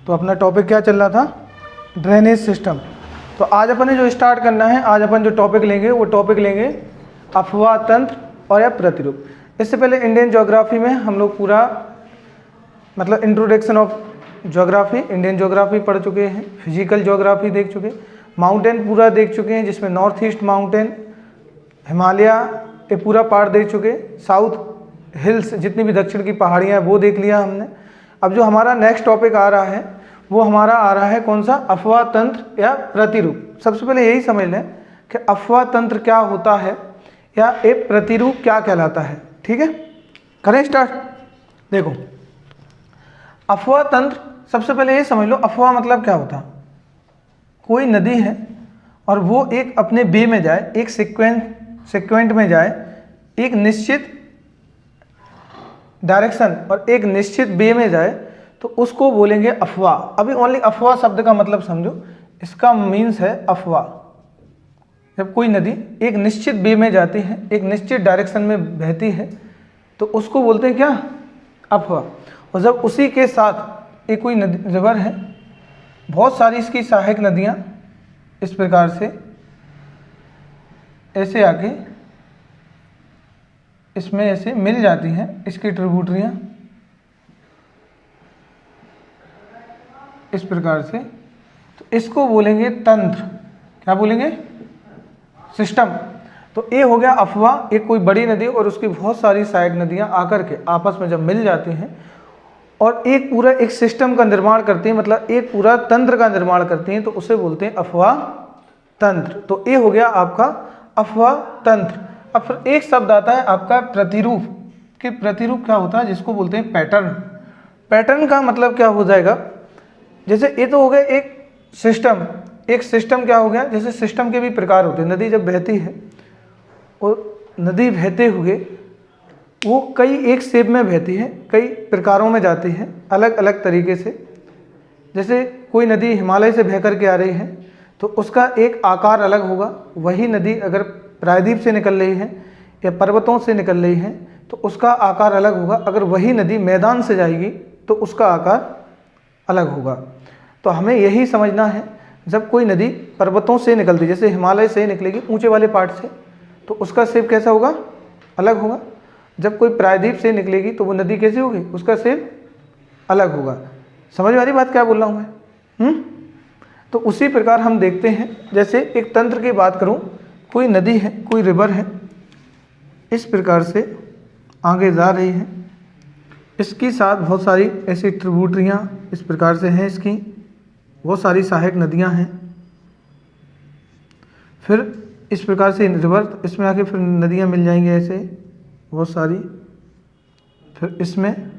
तो अपना टॉपिक क्या चल रहा था, ड्रेनेज सिस्टम। तो आज अपन ने जो स्टार्ट करना है, आज अपन जो टॉपिक लेंगे वो टॉपिक लेंगे अफवाह तंत्र और या प्रतिरूप। इससे पहले इंडियन ज्योग्राफी में हम लोग पूरा मतलब introduction of geography, Indian geography पढ़ चुके हैं, फिजिकल ज्योग्राफी देख चुके, माउंटेन पूरा देख चुके हैं जिसमें नॉर्थ ईस्ट माउंटेन, हिमालय ये पूरा पार्ट देख चुके, साउथ हिल्स जितनी भी दक्षिण की पहाड़ियाँ हैं वो देख लिया हमने। अब जो हमारा नेक्स्ट टॉपिक आ रहा है वो हमारा आ रहा है कौन सा, अफवाह तंत्र या प्रतिरूप। सबसे पहले यही समझ लें कि अफवाह तंत्र क्या होता है या एक प्रतिरूप क्या कहलाता है। ठीक है, करें स्टार्ट। देखो अफवाह तंत्र, सबसे पहले ये समझ लो अफवाह मतलब क्या होता है। कोई नदी है और वो एक अपने वे में जाए, एक सिक्वेंट में जाए, एक निश्चित डायरेक्शन और एक निश्चित वे में जाए तो उसको बोलेंगे अफवाह। अभी ओनली अफवाह शब्द का मतलब समझो, इसका मीन्स है अफवाह। जब कोई नदी एक निश्चित वे में जाती है, एक निश्चित डायरेक्शन में बहती है तो उसको बोलते हैं क्या, अफवाह। और जब उसी के साथ एक कोई नदी रिवर है, बहुत सारी इसकी सहायक नदियाँ इस प्रकार से ऐसे आके इसमें ऐसे मिल जाती हैं, इसकी ट्रिब्यूटरियाँ इस प्रकार से, तो इसको बोलेंगे तंत्र। क्या बोलेंगे, सिस्टम। तो ये हो गया अफवाह। एक कोई बड़ी नदी और उसकी बहुत सारी सहायक नदियाँ आकर के आपस में जब मिल जाती हैं और एक पूरा एक सिस्टम का निर्माण करती हैं, मतलब एक पूरा तंत्र का निर्माण करती हैं, तो उसे बोलते हैं अफवाह तंत्र। तो ये हो गया आपका अफवाह तंत्र। अब फिर एक शब्द आता है आपका प्रतिरूप। कि प्रतिरूप क्या होता है, जिसको बोलते हैं पैटर्न। पैटर्न का मतलब क्या हो जाएगा, जैसे ये तो हो गया एक सिस्टम। एक सिस्टम क्या हो गया, जैसे सिस्टम के भी प्रकार होते हैं। नदी जब बहती है और नदी बहते हुए वो कई एक शेप में बहती है, कई प्रकारों में जाती है अलग अलग तरीके से। जैसे कोई नदी हिमालय से बह कर के आ रही है तो उसका एक आकार अलग होगा। वही नदी अगर प्रायद्वीप से निकल रही है या पर्वतों से निकल रही है तो उसका आकार अलग होगा। अगर वही नदी मैदान से जाएगी तो उसका आकार अलग होगा। तो हमें यही समझना है, जब कोई नदी पर्वतों से निकलती, जैसे हिमालय से निकलेगी ऊंचे वाले पार्ट से, तो उसका शेप कैसा होगा, अलग होगा। जब कोई प्रायद्वीप से निकलेगी तो वो नदी कैसी होगी, उसका शेप अलग होगा। समझ में आ रही बात क्या बोल रहा हूँ मैं? तो उसी प्रकार हम देखते हैं, जैसे एक तंत्र की बात करूँ, कोई नदी है, कोई रिवर है, इस प्रकार से आगे जा रही है, इसके साथ बहुत सारी ऐसी ट्रिब्यूटरियाँ इस प्रकार से हैं, इसकी बहुत सारी सहायक नदियाँ हैं। फिर इस प्रकार से रिवर, इसमें आके फिर नदियाँ मिल जाएंगी ऐसे बहुत सारी। फिर इसमें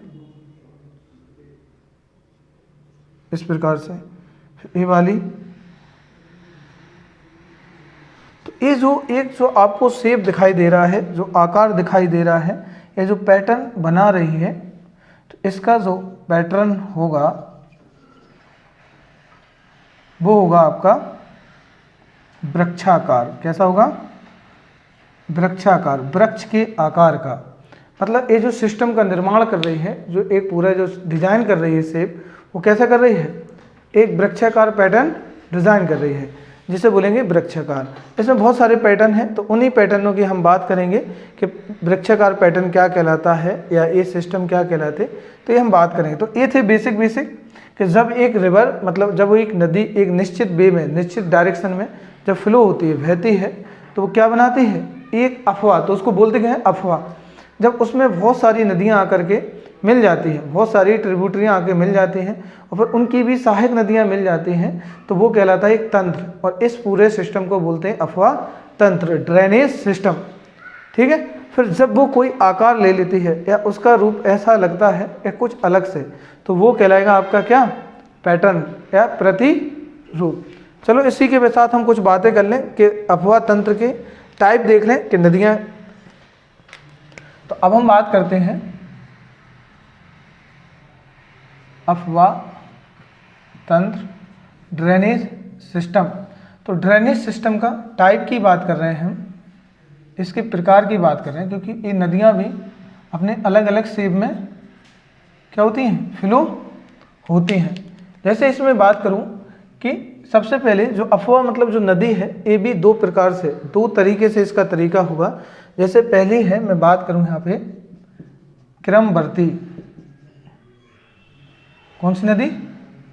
इस प्रकार से फिर ये वाली। तो ये जो एक जो आपको शेप दिखाई दे रहा है, जो आकार दिखाई दे रहा है, ये जो पैटर्न बना रही है, तो इसका जो पैटर्न होगा वो होगा आपका वृक्षाकार। कैसा होगा, वृक्षाकार, वृक्ष के आकार का। मतलब ये जो सिस्टम का निर्माण कर रही है, जो एक पूरा जो डिजाइन कर रही है शेप, वो कैसा कर रही है, एक वृक्षाकार पैटर्न डिजाइन कर रही है, जिसे बोलेंगे वृक्षाकार। इसमें बहुत सारे पैटर्न हैं, तो उन्हीं पैटर्नों की हम बात करेंगे कि वृक्षाकार पैटर्न क्या कहलाता है या ये सिस्टम क्या कहलाते, तो ये हम बात करेंगे। तो ये थे बेसिक कि जब एक रिवर, मतलब जब एक नदी एक निश्चित वे में, निश्चित डायरेक्शन में जब फ्लो होती है, बहती है, तो वो क्या बनाती है, एक अफवाह। तो उसको बोलते क्या है, अफवाह। जब उसमें बहुत सारी नदियाँ आकर के मिल जाती हैं, बहुत सारी ट्रिब्यूटरियाँ आके मिल जाती हैं और फिर उनकी भी सहायक नदियाँ मिल जाती हैं, तो वो कहलाता है एक तंत्र। और इस पूरे सिस्टम को बोलते हैं अफवाह तंत्र, ड्रेनेज सिस्टम। ठीक है। फिर जब वो कोई आकार ले लेती है या उसका रूप ऐसा लगता है या कुछ अलग से, तो वो कहलाएगा आपका क्या, पैटर्न या प्रतिरूप। चलो इसी के साथ हम कुछ बातें कर लें कि अफवाह तंत्र के टाइप देख लें कि नदियाँ। तो अब हम बात करते हैं अफवाह तंत्र ड्रेनेज सिस्टम। तो ड्रेनेज सिस्टम का टाइप की बात कर रहे हैं हम, इसके प्रकार की बात कर रहे हैं, क्योंकि ये नदियाँ भी अपने अलग अलग शेप में क्या होती हैं, फ्लो होती हैं। जैसे इसमें बात करूं कि सबसे पहले जो अफवाह मतलब जो नदी है, ये भी दो प्रकार से, दो तरीके से इसका तरीका हुआ। जैसे पहली है, मैं बात करूं यहाँ पे क्रमवर्ती। कौन सी नदी?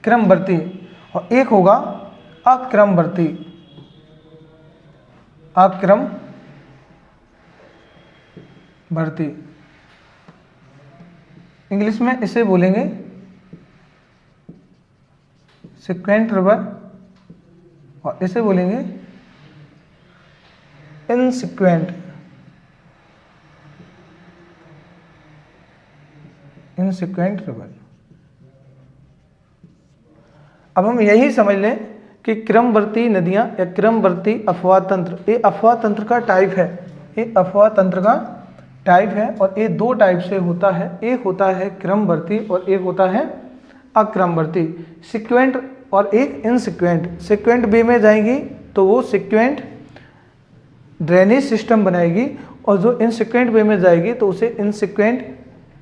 क्रमवर्ती। और एक होगा अक्रमवर्ती। अक्रमवर्ती, इंग्लिश में इसे बोलेंगे सिक्वेंट रिवर, और इसे बोलेंगे इनसिक्वेंट रिवर। अब हम यही समझ लें कि क्रमवर्ती नदियां या क्रमवर्ती अफवाह तंत्र, ये अफवाह तंत्र का टाइप है, ये अफवाह तंत्र का टाइप है। और ये दो टाइप से होता है, एक होता है क्रमवर्ती और एक होता है अक्रमवर्ती। सिक्वेंट और एक इनसिक्वेंट। सिक्वेंट वे में जाएंगी तो वो सिक्वेंट ड्रेनेज सिस्टम बनाएगी, और जो इनसिक्वेंट वे में जाएगी तो उसे इनसिक्वेंट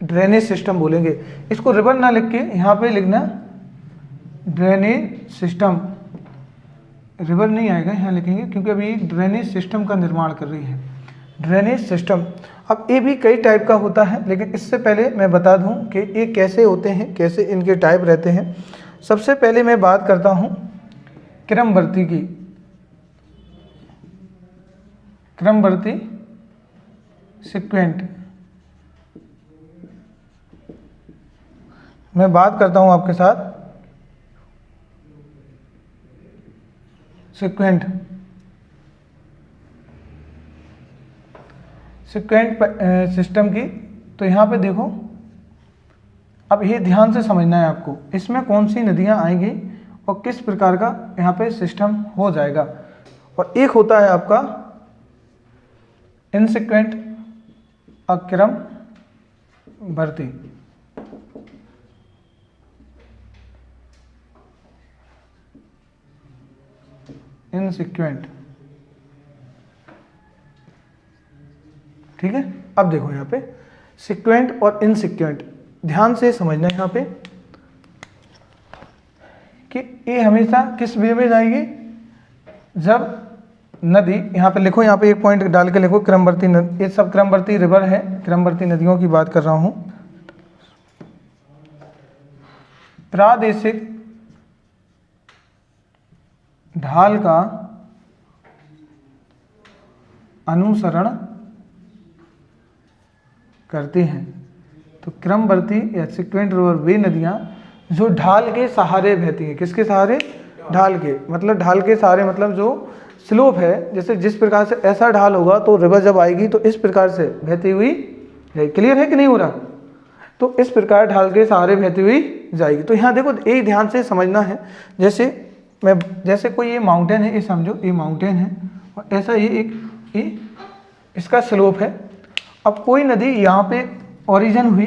ड्रेनेज सिस्टम बोलेंगे। इसको रिवर ना लिख के यहाँ पे लिखना ड्रेनेज सिस्टम। रिवर नहीं आएगा, यहाँ लिखेंगे, क्योंकि अभी ड्रेनेज सिस्टम का निर्माण कर रही है, ड्रेनेज सिस्टम। अब ये भी कई टाइप का होता है, लेकिन इससे पहले मैं बता दूं कि ये कैसे होते हैं, कैसे इनके टाइप रहते हैं। सबसे पहले मैं बात करता हूं क्रमवर्ती की। क्रमवर्ती सिक्वेंट मैं बात करता हूं आपके साथ सिक्वेंट सिस्टम की। तो यहाँ पे देखो, अब ये ध्यान से समझना है आपको, इसमें कौन सी नदियाँ आएंगी और किस प्रकार का यहाँ पे सिस्टम हो जाएगा। और एक होता है आपका इनसिक्वेंट अक्रमवर्ती। इनसिक्वेंट, ठीक है। अब देखो यहाँ पे सिक्वेंट और इनसिक्वेंट, ध्यान से समझना है यहाँ पे कि ये हमेशा किस वे में जाएगी। जब नदी, यहाँ पे लिखो, यहाँ पे एक पॉइंट डाल के लिखो क्रमवर्ती नदी, ये सब क्रमवर्ती रिवर है, क्रमवर्ती नदियों की बात कर रहा हूं। प्रादेशिक ढाल का अनुसरण करती हैं। तो क्रमवर्ती या सिक्वेंट रिवर वे नदियां जो ढाल के सहारे बहती हैं। किसके सहारे? ढाल के, मतलब ढाल के सहारे, मतलब जो स्लोप है, जैसे जिस प्रकार से ऐसा ढाल होगा तो रिवर जब आएगी तो इस प्रकार से बहती हुई जाएगी। क्लियर है कि नहीं हो रहा? तो इस प्रकार ढाल के सहारे बहती हुई जाएगी। तो यहाँ देखो, एक ध्यान से समझना है, जैसे कोई ये माउंटेन है, ये समझो ये माउंटेन है, और ऐसा ये इसका स्लोप है। अब कोई नदी यहाँ पे ओरिजिन हुई,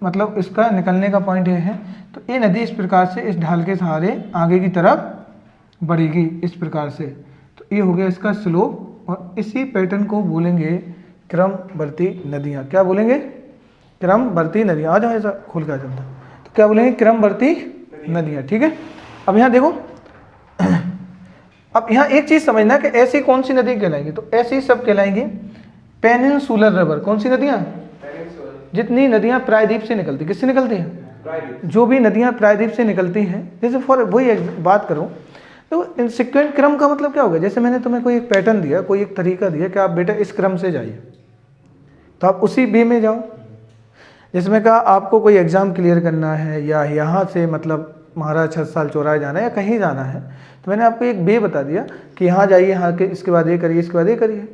मतलब इसका निकलने का पॉइंट ये है, तो ये नदी इस प्रकार से इस ढाल के सहारे आगे की तरफ बढ़ेगी इस प्रकार से। तो ये हो गया इसका स्लोप, और इसी पैटर्न को बोलेंगे क्रमवर्ती नदियाँ। क्या बोलेंगे? क्रमवर्ती नदियाँ। आ जाओ, ऐसा खोल कर चलता, तो क्या बोलेंगे? क्रमवर्ती नदियाँ, ठीक है। अब यहाँ देखो, अब यहाँ एक चीज समझना कि ऐसी कौन सी नदी कहलाएंगी, तो ऐसी सब कहलाएंगी पेनिनसुलर रिवर। कौन सी नदियाँ? जितनी नदियाँ प्रायद्वीप से निकलती, किससे निकलती हैं? जो भी नदियाँ प्रायद्वीप से निकलती हैं, जैसे फॉर वही बात करूँ तो इन सिक्वेंट क्रम का मतलब क्या होगा? जैसे मैंने तुम्हें कोई एक पैटर्न दिया, कोई एक तरीका दिया कि आप बेटा इस क्रम से जाइए, तो आप उसी वे में जाओ। जैसे मैं कहा आपको कोई एग्जाम क्लियर करना है, या यहाँ से मतलब महाराज छत्रसाल चौराहे जाना है या कहीं जाना है, तो मैंने आपको एक वे बता दिया कि यहाँ जाइए, यहाँ के इसके बाद ये करिए, इसके बाद ये करिए।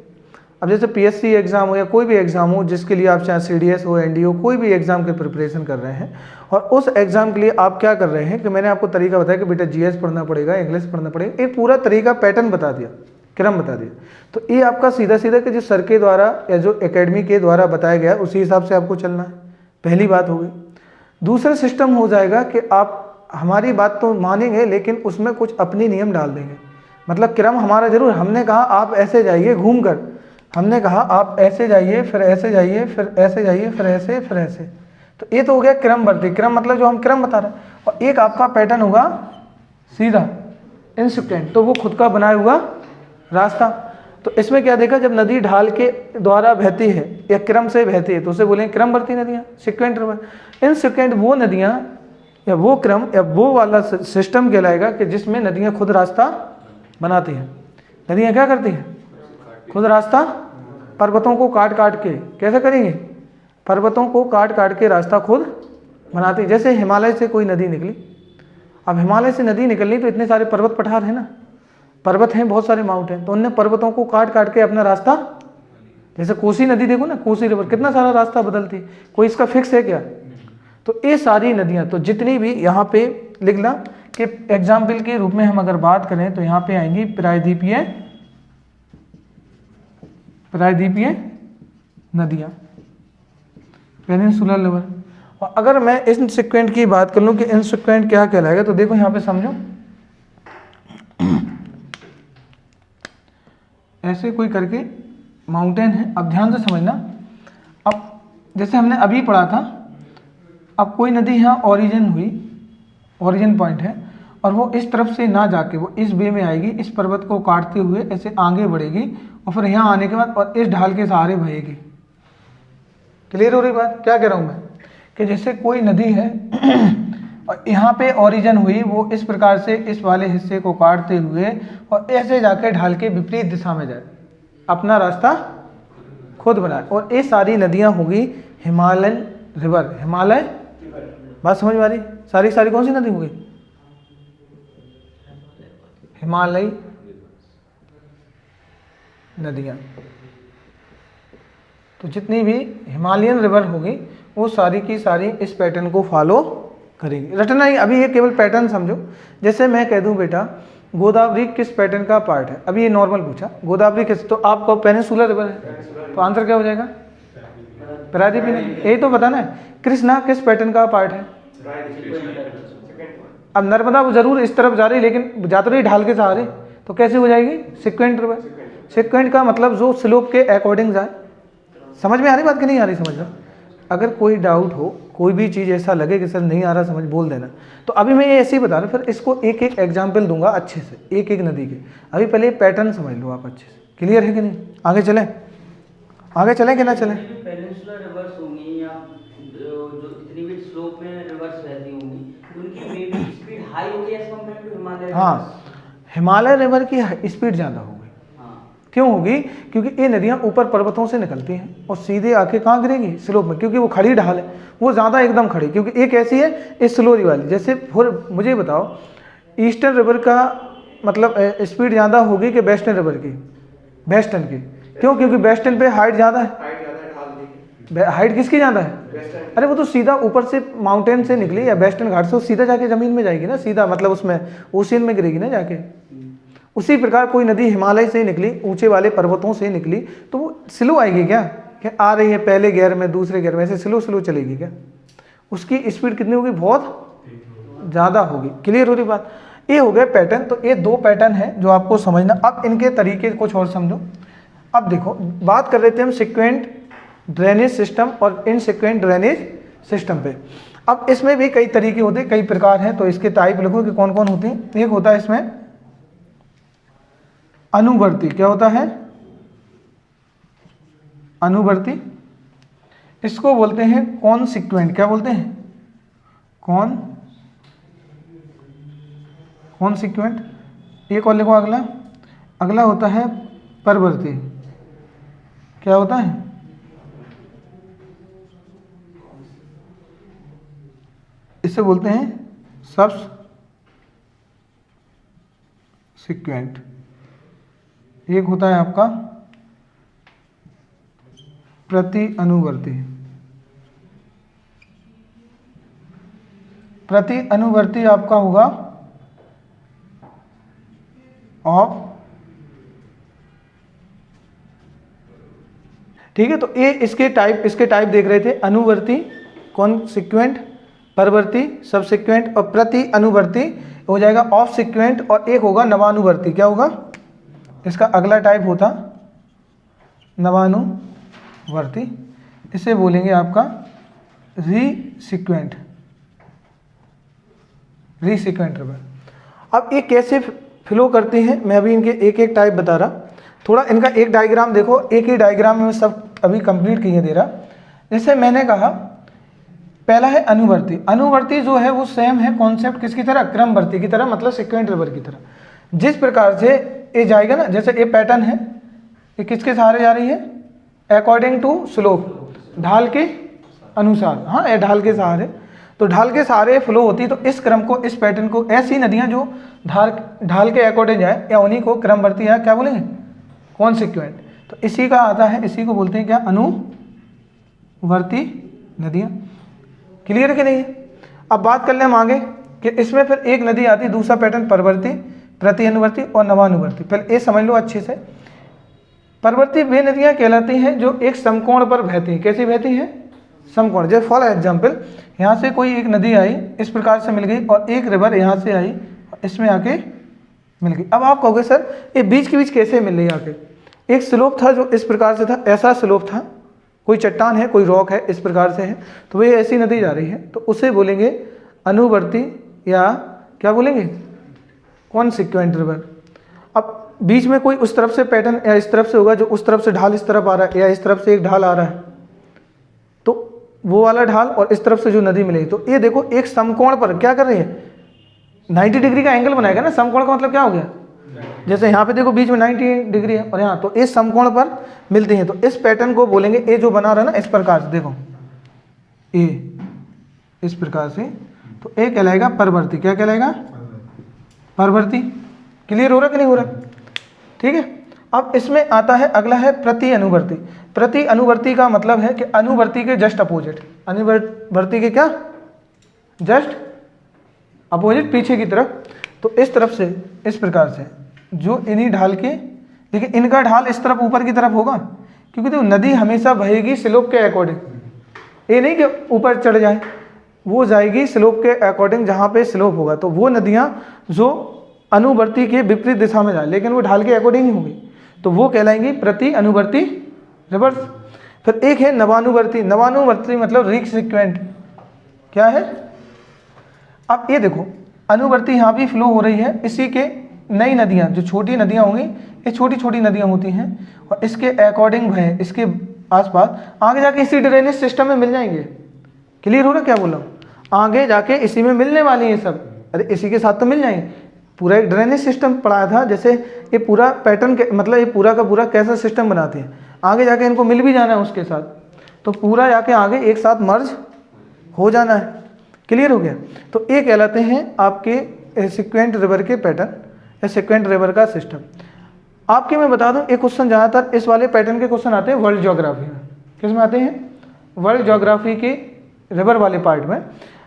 अब जैसे पीएससी एग्जाम हो या कोई भी एग्जाम हो जिसके लिए आप चाहे सीडीएस हो, एनडीओ, कोई भी एग्जाम के प्रिपरेशन कर रहे हैं, और उस एग्जाम के लिए आप क्या कर रहे हैं कि मैंने आपको तरीका बताया कि बेटा जीएस पढ़ना पड़ेगा, इंग्लिश पढ़ना पड़ेगा, एक पूरा तरीका पैटर्न बता दिया, क्रम बता दिया। तो ये आपका सीधा सीधा कि जो सर के द्वारा या जो एकेडमी के द्वारा बताया गया उसी हिसाब से आपको चलना है। पहली बात हो गई। दूसरा सिस्टम हो जाएगा कि आप हमारी बात तो मानेंगे, लेकिन उसमें कुछ अपनी नियम डाल देंगे। मतलब क्रम हमारा जरूर, हमने कहा आप ऐसे जाइए घूम कर, हमने कहा आप ऐसे जाइए, फिर ऐसे जाइए, फिर ऐसे जाइए, फिर ऐसे, फिर ऐसे। तो ये तो हो गया क्रमवर्ती। क्रम मतलब जो हम क्रम बता रहे हैं। और एक आपका पैटर्न होगा सीधा इनसिक्वेंट, तो वो खुद का बनाया हुआ रास्ता। तो इसमें क्या देखा, जब नदी ढाल के द्वारा बहती है या क्रम से बहती है तो उसे बोलेंगे क्रमवर्ती नदियाँ, सिक्वेंट रिवर। इनसिक्वेंट वो नदियाँ या वो क्रम या वो वाला सिस्टम कहलाएगा कि जिसमें नदियाँ खुद रास्ता बनाती हैं। नदियाँ क्या करती हैं, खुद रास्ता, पर्वतों को काट काट के, कैसे करेंगे, पर्वतों को काट काट के रास्ता खुद बनाती है। जैसे हिमालय से कोई नदी निकली, अब हिमालय से नदी निकलनी तो इतने सारे पर्वत पठार है ना, पर्वत हैं, बहुत सारे माउंटेन, तो उनने पर्वतों को काट काट के अपना रास्ता, जैसे कोसी नदी देखो ना, कोसी रिवर कितना सारा रास्ता बदलती, कोई इसका फिक्स है क्या। तो ये सारी नदियाँ, तो जितनी भी यहाँ पे लिखना कि एग्जाम्पल के रूप में हम अगर बात करें तो यहाँ पे आएंगी प्रायद्वीपीय नदियाँ, पेनिनसुलर रिवर। और अगर मैं इनसिक्वेंट की बात कर लूँ कि इनसिक्वेंट क्या कहलाएगा, तो देखो यहाँ पे समझो, ऐसे कोई करके माउंटेन है, अब ध्यान से समझना। अब जैसे हमने अभी पढ़ा था, अब कोई नदी यहाँ ओरिजिन हुई, ओरिजिन पॉइंट है, और वो इस तरफ से ना जाके वो इस वे में आएगी, इस पर्वत को काटते हुए ऐसे आगे बढ़ेगी और फिर यहाँ आने के बाद और इस ढाल के सहारे बहेगी। क्लियर हो रही बात, क्या कह रहा हूँ मैं, कि जैसे कोई नदी है और यहाँ पे ओरिजिन हुई, वो इस प्रकार से इस वाले हिस्से को काटते हुए और ऐसे जाकर ढाल के विपरीत दिशा में जाए, अपना रास्ता खुद बनाए। और ये सारी नदियाँ होगी हिमालयन रिवर, हिमालय, बात समझ में आ रही, सारी सारी कौन सी नदी होगी, हिमालयी नदियाँ। तो जितनी भी हिमालयन रिवर होगी वो सारी की सारी इस पैटर्न को फॉलो करेंगे। रटना ही, अभी ये केवल पैटर्न समझो। जैसे मैं कह दूं बेटा गोदावरी किस पैटर्न का पार्ट है, अभी ये नॉर्मल पूछा, गोदावरी किस, तो आपको पेनिनसुलर रिवर है, तो आंसर क्या हो जाएगा, प्रायद्वीपीय नहीं, यही तो बताना है। कृष्णा किस पैटर्न का पार्ट है, अब नर्मदा वो जरूर इस तरफ जा रही लेकिन जा तो रही ढाल के सहारे, तो कैसे हो जाएगी, सिक्वेंट रिवर। सिक्वेंट का मतलब जो स्लोप के अकॉर्डिंग जाए। समझ में आ रही बात कि नहीं आ रही, समझ लो। अगर कोई डाउट हो, कोई भी चीज़ ऐसा लगे कि सर नहीं आ रहा समझ, बोल देना। तो अभी मैं ये ऐसे ही बता रहा हूँ, फिर इसको एक एक एग्जाम्पल दूंगा अच्छे से, एक एक नदी के। अभी पहले पैटर्न समझ लो आप अच्छे से, क्लियर है कि नहीं, आगे चलें, आगे चलें कि ना चलें। पेनिनसुलर रिवर्स होंगी या जो इतनी भी स्लोप में रिवर्स रहती होंगी, उनकी मे बी स्पीड हाई होगी एज कंपेयर टू हिमालय। हाँ, हिमालय रिवर की स्पीड ज़्यादा होगी। क्यों होगी, क्योंकि ये नदियाँ ऊपर पर्वतों से निकलती हैं और सीधे आके कहाँ गिरेगी, स्लोप में, क्योंकि वो खड़ी ढाल है, वो ज़्यादा एकदम खड़ी, क्योंकि एक ऐसी है इस स्लोरी वाली। जैसे मुझे बताओ ईस्टर्न रिवर का मतलब स्पीड ज़्यादा होगी कि वेस्टर्न रिवर की, वेस्टर्न की, क्यों, क्योंकि वेस्टर्न पे हाइट ज़्यादा है। हाइट किसकी ज़्यादा है, अरे वो तो सीधा ऊपर से माउंटेन से निकली या वेस्टर्न घाट से सीधा जाके ज़मीन में जाएगी ना, सीधा मतलब उसमें ओशियन में गिरेगी ना जाके। उसी प्रकार कोई नदी हिमालय से निकली, ऊंचे वाले पर्वतों से निकली, तो वो स्लो आएगी क्या आ रही है पहले गियर में दूसरे गियर में, ऐसे स्लो स्लो चलेगी क्या, उसकी स्पीड कितनी होगी, बहुत ज़्यादा होगी। क्लियर हो रही बात, ये हो गए पैटर्न। तो ये दो पैटर्न है जो आपको समझना। अब इनके तरीके कुछ और समझो। अब देखो बात कर रहे थे हम सिक्वेंट ड्रेनेज सिस्टम और इनसिक्वेंट ड्रेनेज सिस्टम पे। अब इसमें भी कई तरीके होते हैं, कई प्रकार हैं, तो इसके टाइप लिखो कि कौन कौन होते हैं। एक होता है इसमें अनुवर्ती, क्या होता है, अनुवर्ती, इसको बोलते हैं कॉन्सिक्वेंट, क्या बोलते हैं, कॉन्सिक्वेंट। एक और लिखो अगला, अगला होता है परवर्ती, क्या होता है, इसे बोलते हैं सबसिक्वेंट। एक होता है आपका प्रति अनुवर्ती। प्रति अनुवर्ती आपका होगा ऑफ, ठीक है। तो ये इसके टाइप देख रहे थे, अनुवर्ती, कॉन्सिक्वेंट, परवर्ती, सबसिक्वेंट, और प्रति अनुवर्ती हो जाएगा ऑफ सिक्वेंट, और एक होगा नवानुवर्ती। क्या होगा इसका अगला टाइप होता नवानुवर्ती, इसे बोलेंगे आपका रीसिक्वेंट। रिसिक्वेंट रिवर। अब ये कैसे फ्लो करती हैं, मैं अभी इनके एक एक टाइप बता रहा। थोड़ा इनका एक डायग्राम देखो, एक ही डायग्राम में सब अभी कंप्लीट किए दे रहा। जैसे मैंने कहा पहला है अनुवर्ती। अनुवर्ती जो है वो सेम है कॉन्सेप्ट किसकी तरह, क्रमवर्ती की तरह, मतलब सिक्वेंट रिवर की तरह। जिस प्रकार से ये जाएगा ना, जैसे ये पैटर्न है, ये किसके सहारे जा रही है, अकॉर्डिंग टू स्लोप, ढाल के अनुसार। हाँ, ये ढाल के सहारे, तो ढाल के सहारे फ्लो होती है। तो इस क्रम को, इस पैटर्न को, ऐसी नदियां जो ढाल के अकॉर्डिंग जाए, या उन्हीं को क्रमवर्ती या क्या बोलेंगे, कॉन्सिक्वेंट। तो इसी का आता है, इसी को बोलते हैं क्या, अनुवर्ती नदियां। क्लियर कि नहीं है? अब बात कर ले हम आगे कि इसमें फिर एक नदी आती है, दूसरा पैटर्न परवर्ती, प्रति अनुवर्ती और नवानुवर्ती। पहले ये समझ लो अच्छे से। परवर्ती वे नदियां कहलाती हैं जो एक समकोण पर बहती हैं। कैसी बहती हैं, समकोण। जैसे फॉर एग्जाम्पल, यहाँ से कोई एक नदी आई, इस प्रकार से मिल गई, और एक रिवर यहाँ से आई, इसमें आके मिल गई। अब आप कहोगे सर ये बीच के बीच कैसे मिल रही आके, एक स्लोप था जो इस प्रकार से था, ऐसा स्लोप था, कोई चट्टान है, कोई रॉक है, इस प्रकार से है, तो वह ऐसी नदी जा रही है, तो उसे बोलेंगे अनुवर्ती या क्या बोलेंगे, कॉन्सिक्वेंट रिवर। अब बीच में कोई उस तरफ से पैटर्न या इस तरफ से होगा, जो उस तरफ से ढाल इस तरफ आ रहा है, या इस तरफ से एक ढाल आ रहा है, तो वो वाला ढाल और इस तरफ से जो नदी मिलेगी, तो ये देखो एक समकोण पर क्या कर रही है, 90 डिग्री का एंगल बनाएगा ना। समकोण का मतलब क्या हो गया, जैसे यहाँ पे देखो बीच में 90 डिग्री है और यहाँ, तो इस समकोण पर मिलती हैं। तो इस पैटर्न को बोलेंगे, ये जो बना रहा है ना इस प्रकार से, देखो ये इस प्रकार से, तो ये कहलाएगा परवर्ती। क्या कहलाएगा, परवर्ती। क्लियर हो रहा कि नहीं हो रहा, ठीक है। अब इसमें आता है अगला है प्रति अनुवर्ती। प्रति अनुवर्ती का मतलब है कि अनुवर्ती के जस्ट अपोजिट, अनुवर्ती के क्या जस्ट अपोजिट, पीछे की तरफ। तो इस तरफ से, इस प्रकार से, जो इन्हीं ढाल के, देखिए इनका ढाल इस तरफ ऊपर की तरफ होगा, क्योंकि देखो नदी हमेशा बहेगी स्लोप के अकॉर्डिंग, ये नहीं कि ऊपर चढ़ जाए, वो जाएगी स्लोप के अकॉर्डिंग, जहाँ पे स्लोप होगा। तो वो नदियाँ जो अनुवर्ती के विपरीत दिशा में जाए, लेकिन वो ढाल के अकॉर्डिंग ही होगी, तो वो कहलाएंगी प्रति अनुवर्ती रिवर्स। फिर एक है नवानुवर्ती। नवानुवर्ती मतलब रिसिक्वेंट। क्या है, अब ये देखो अनुवर्ती यहाँ भी फ्लो हो रही है, इसी के नई नदियाँ, जो छोटी नदियाँ होंगी, ये छोटी छोटी नदियाँ होती हैं, और इसके अकॉर्डिंग है, इसके आसपास आगे जाके इसी ड्रेनेज सिस्टम में मिल जाएंगे। क्लियर हो रहा क्या बोल रहा हूँ, आगे जाके इसी में मिलने वाली है सब, अरे इसी के साथ तो मिल जाएंगे। पूरा एक ड्रेनेज सिस्टम पढ़ाया था, जैसे ये पूरा पैटर्न के, मतलब ये पूरा का पूरा कैसा सिस्टम बनाते हैं, आगे जाके इनको मिल भी जाना है उसके साथ, तो पूरा जाके आगे एक साथ मर्ज हो जाना है। क्लियर हो गया। तो ये कहलाते हैं आपके सिक्वेंट रिवर के पैटर्न या सिक्वेंट रिवर का सिस्टम। आपके मैं बता दूं, एक क्वेश्चन ज़्यादातर इस वाले पैटर्न के क्वेश्चन आते हैं वर्ल्ड ज्योग्राफी में। किस में आते हैं, वर्ल्ड ज्योग्राफी के रिवर वाले पार्ट में।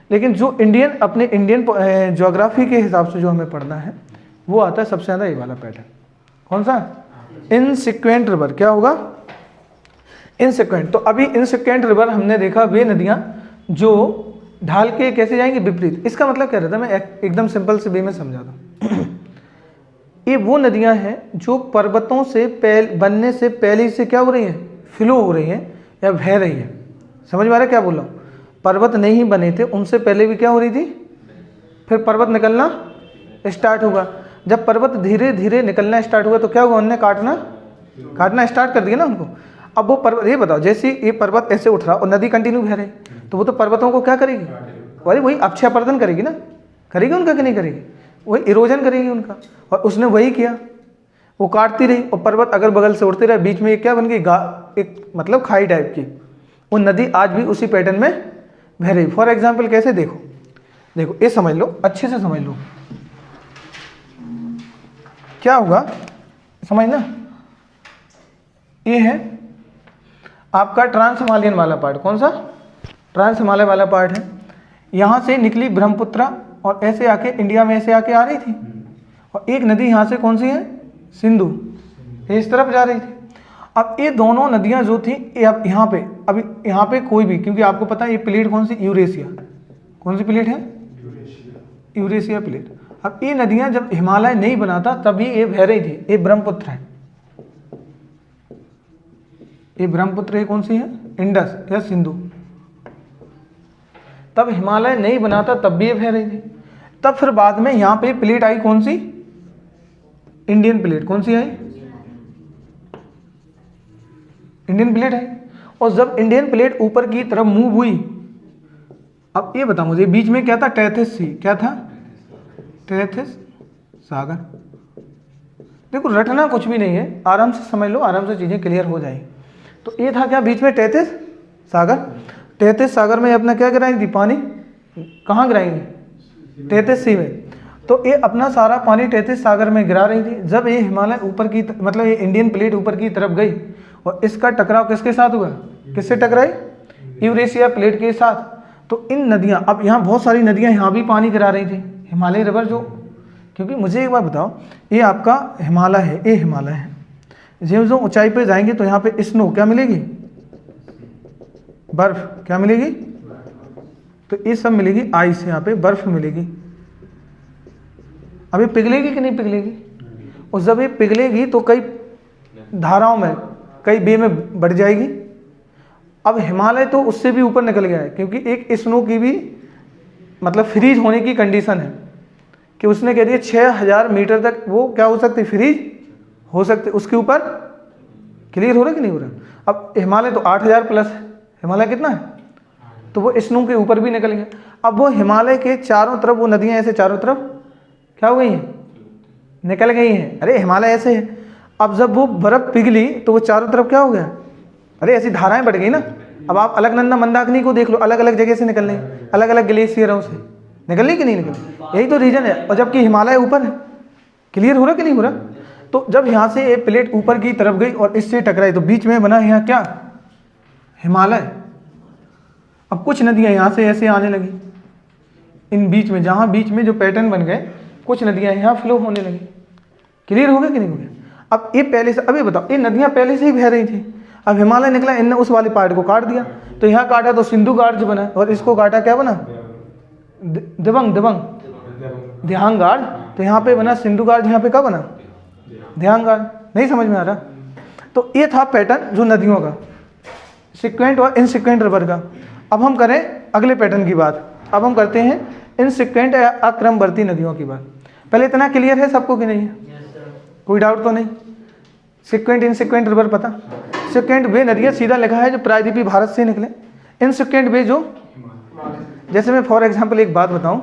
लेकिन जो इंडियन, अपने इंडियन ज्योग्राफी के हिसाब से जो हमें पढ़ना है, वो आता है सबसे ज़्यादा ये वाला पैटर्न। कौन सा, इनसिक्वेंट रिवर। क्या होगा, इनसिक्वेंट। तो अभी इनसिक्वेंट रिवर हमने देखा, वे नदियाँ जो ढाल के कैसे जाएंगे, विपरीत। इसका मतलब क्या रहता है, मैं एकदम सिंपल से वे में समझाता हूँ। ये वो नदियां हैं जो पर्वतों से बनने से पहले से क्या हो रही हैं, फ्लो हो रही हैं या बह रही है। समझ में आ रहा है क्या बोल रहा हूँ, पर्वत नहीं बने थे उनसे पहले भी क्या हो रही थी, फिर पर्वत निकलना स्टार्ट होगा। जब पर्वत धीरे धीरे निकलना स्टार्ट हुआ तो क्या हुआ, उनने काटना स्टार्ट कर दिया ना उनको। अब वो पर्वत, ये बताओ, जैसे ये पर्वत ऐसे उठ रहा और नदी कंटिन्यू बह रही, तो वो तो पर्वतों को क्या करेगी, वही अक्षयपर्दन करेगी ना, करेगी उनका कि नहीं करेगी, वही इरोजन करेगी उनका। और उसने वही किया, वो काटती रही और पर्वत अगल बगल से उड़ते रहे, बीच में क्या बन गई, एक मतलब खाई टाइप की। वो नदी आज भी उसी पैटर्न में बह रही। फॉर एग्जाम्पल कैसे, देखो ये समझ लो, अच्छे से समझ लो क्या होगा, समझना। ये है आपका ट्रांस हिमालयन वाला पार्ट। कौन सा, ट्रांस हिमालय वाला पार्ट है। यहाँ से निकली ब्रह्मपुत्रा और ऐसे आके इंडिया में ऐसे आके आ रही थी, और एक नदी यहाँ से कौन सी है, सिंधु, ये इस तरफ जा रही थी। अब ये दोनों नदियाँ जो थी, ये अब यहाँ पे, अभी यहाँ पे कोई भी, क्योंकि आपको पता है ये प्लेट कौन सी, यूरेशिया। कौन सी प्लेट है, यूरेशिया प्लेट। अब ये नदियाँ जब हिमालय नहीं बना था तभी ये बह रही थी। ये ब्रह्मपुत्र है, ये ब्रह्मपुत्र, ये कौन सी है, इंडस या सिंधु। तब हिमालय नहीं बना था तब भी ये बह रही थी। तब फिर बाद में यहाँ पे प्लेट आई कौन सी, इंडियन प्लेट। कौन सी आई, इंडियन प्लेट आई। और जब इंडियन प्लेट ऊपर की तरफ मूव हुई, अब ये बताओ मुझे बीच में क्या था, टेथिस सी, क्या था, टेथिस सागर। देखो रटना कुछ भी नहीं है, आराम से समझ लो, आराम से चीज़ें क्लियर हो जाएगी। तो ये था क्या बीच में, टेथिस सागर। टेथिस सागर में अपना क्या गिराएंगी, पानी कहाँ गिराएंगे, टेथिस सी में। तो ये अपना सारा पानी टेथिस सागर में गिरा रही थी। जब ये हिमालय ऊपर की मतलब ये इंडियन प्लेट ऊपर की तरफ गई और इसका टकराव किसके साथ हुआ, किससे टकराई, यूरेशिया प्लेट के साथ। तो इन नदियाँ, अब यहाँ बहुत सारी नदियाँ यहाँ भी पानी गिरा रही थी, हिमालय रिवर जो, क्योंकि मुझे एक बार बताओ, ये आपका हिमालय है, ये हिमालय है, जो ऊंचाई पे जाएंगे तो यहाँ पे स्नो क्या मिलेगी, बर्फ क्या मिलेगी, तो ये सब मिलेगी आइस, यहाँ पे बर्फ मिलेगी। अब ये पिघलेगी कि नहीं पिघलेगी, और जब ये पिघलेगी तो कई धाराओं में, कई बे में बढ़ जाएगी। अब हिमालय तो उससे भी ऊपर निकल गया है, क्योंकि एक स्नो की भी मतलब फ्रीज होने की कंडीशन है कि उसने कह दिया 6000 मीटर तक वो क्या हो सकती, फ्रीज हो सकते, उसके ऊपर। क्लियर हो रहा है कि नहीं हो रहा। अब हिमालय तो 8000 प्लस है, हिमालय कितना है, तो वो स्नो के ऊपर भी निकल गया। अब वो हिमालय के चारों तरफ वो नदियाँ ऐसे चारों तरफ क्या हो गई हैं, निकल गई हैं। अरे हिमालय ऐसे है, अब जब वो बर्फ पिघली तो वो चारों तरफ क्या हो गया, अरे ऐसी धाराएं बढ़ गई ना। अब आप अलकनंदा मंदाकिनी को देख लो, अलग अलग जगह से निकल रही, अलग अलग ग्लेशियरों से निकल रही कि नहीं निकल, यही तो रीजन है। और जबकि हिमालय ऊपर है। क्लियर हो रहा कि नहीं हो रहा। तो जब यहाँ से ये प्लेट ऊपर की तरफ गई और इससे टकराई तो बीच में बना यहाँ क्या, हिमालय। अब कुछ नदियाँ यहाँ से ऐसे आने लगी, इन बीच में, जहाँ बीच में जो पैटर्न बन गए, कुछ नदियाँ यहाँ फ्लो होने लगी। क्लियर हो गया कि नहीं हो गया। अब ये पहले से, अभी बताओ, ये नदियाँ पहले से ही बह रही थी। अब हिमालय निकला, इनने उस वाले पार्ट को काट दिया, तो यहाँ काटा तो सिंधु गार्ज बना, और इसको काटा क्या बना, दिबंग, दिहांग गार्ज। तो यहाँ पे बना सिंधु गार्ज, यहाँ पे क्या बना, दिहांग गार्ज। नहीं समझ में आ रहा। तो ये था पैटर्न जो नदियों का, सिक्वेंट और इनसिक्वेंट रिवर का। अब हम करें अगले पैटर्न की बात। अब हम करते हैं इनसिक्वेंट या अक्रमवर्ती नदियों की बात। पहले इतना क्लियर है सबको कि नहीं है, कोई डाउट तो नहीं। सिक्वेंट इनसिक्वेंट रिवर पता। सिक्वेंट वे नदियाँ सीधा लिखा है जो प्रायद्वीपीय भारत से निकले। इनसिक्वेंट वे जो, जैसे मैं फॉर एग्जांपल एक बात बताऊं,